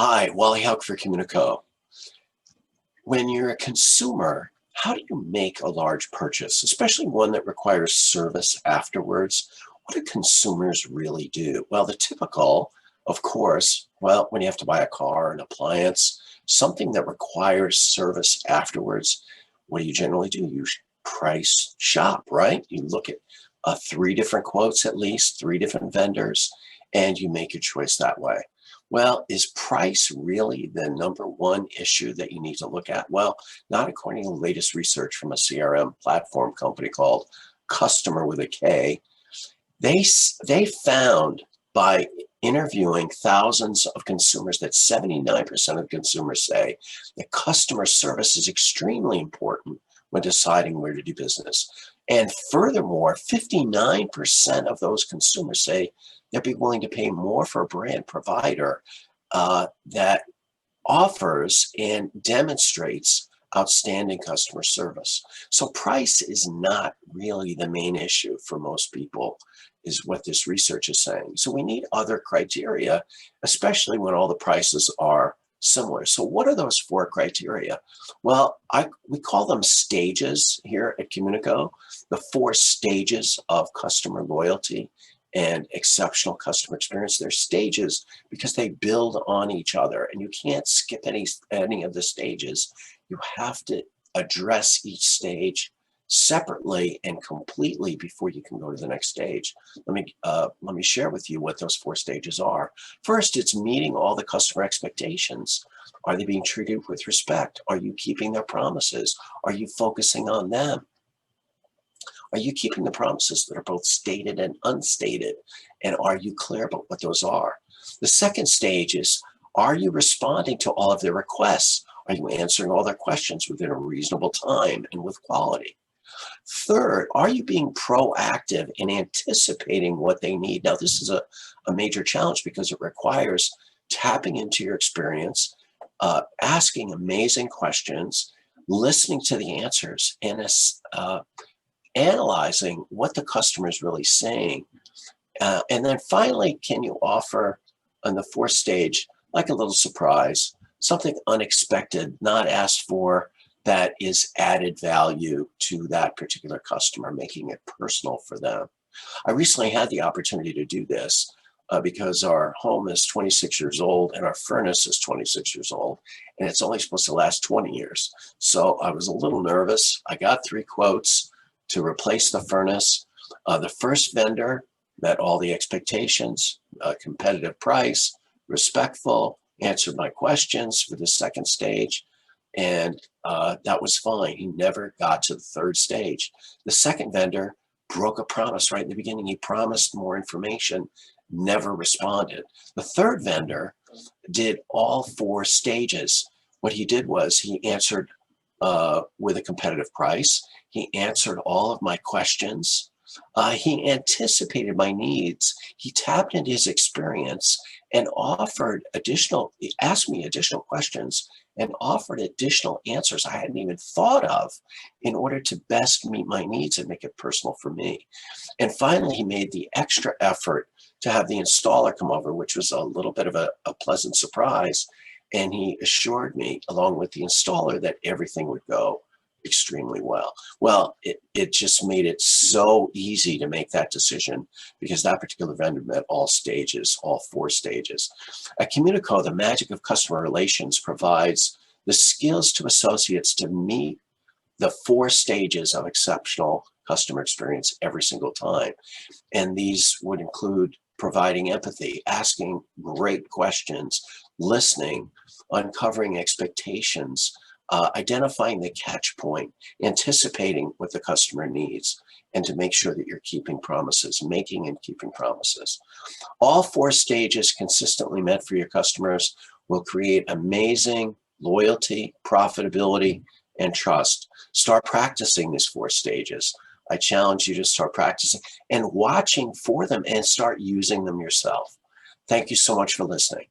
Hi, Wally Hauck for Communico. When you're a consumer, how do you make a large purchase, especially one that requires service afterwards? What do consumers really do? Well, the typical, of course, well, when you have to buy a car, an appliance, something that requires service afterwards, what do you generally do? You price shop, right? You look at three different quotes at least, three different vendors, and you make your choice that way. Well, is price really the number one issue that you need to look at? Well, not according to the latest research from a CRM platform company called Customer with a K. They found by interviewing thousands of consumers that 79% of consumers say that customer service is extremely important when deciding where to do business. And furthermore, 59% of those consumers say they'd be willing to pay more for a brand provider that offers and demonstrates outstanding customer service. So price is not really the main issue for most people, is what this research is saying. So we need other criteria, especially when all the prices are similar. So what are those four criteria? Well, we call them stages here at Communico, the four stages of customer loyalty and exceptional customer experience. They're stages because they build on each other, and you can't skip any of the stages. You have to address each stage separately and completely before you can go to the next stage. Let me share with you what those four stages are. First, it's meeting all the customer expectations. Are they being treated with respect? Are you keeping their promises? Are you focusing on them? Are you keeping the promises that are both stated and unstated? And are you clear about what those are? The second stage is, are you responding to all of their requests? Are you answering all their questions within a reasonable time and with quality? Third, are you being proactive in anticipating what they need? Now, this is a major challenge because it requires tapping into your experience, asking amazing questions, listening to the answers, and analyzing what the customer is really saying. And then finally, can you offer on the fourth stage, like a little surprise, something unexpected, not asked for, that is added value to that particular customer, making it personal for them. I recently had the opportunity to do this because our home is 26 years old and our furnace is 26 years old, and it's only supposed to last 20 years. So I was a little nervous. I got three quotes to replace the furnace. The first vendor met all the expectations, competitive price, respectful, answered my questions for the second stage, and that was fine. He never got to the third stage. The second vendor broke a promise right in the beginning. He promised more information, never responded. The third vendor did all four stages. What he did was he answered with a competitive price. He answered all of my questions. He anticipated my needs. He tapped into his experience and asked me additional questions and offered additional answers I hadn't even thought of in order to best meet my needs and make it personal for me. And finally, he made the extra effort to have the installer come over, which was a little bit of a pleasant surprise. And he assured me, along with the installer, that everything would go extremely well. Well, it just made it so easy to make that decision because that particular vendor met all stages, all four stages. At Communico, the magic of customer relations provides the skills to associates to meet the four stages of exceptional customer experience every single time. And these would include providing empathy, asking great questions, listening, uncovering expectations, identifying the catch point, anticipating what the customer needs, and to make sure that you're keeping promises, making and keeping promises. All four stages consistently met for your customers will create amazing loyalty, profitability, and trust. Start practicing these four stages. I challenge you to start practicing and watching for them and start using them yourself. Thank you so much for listening.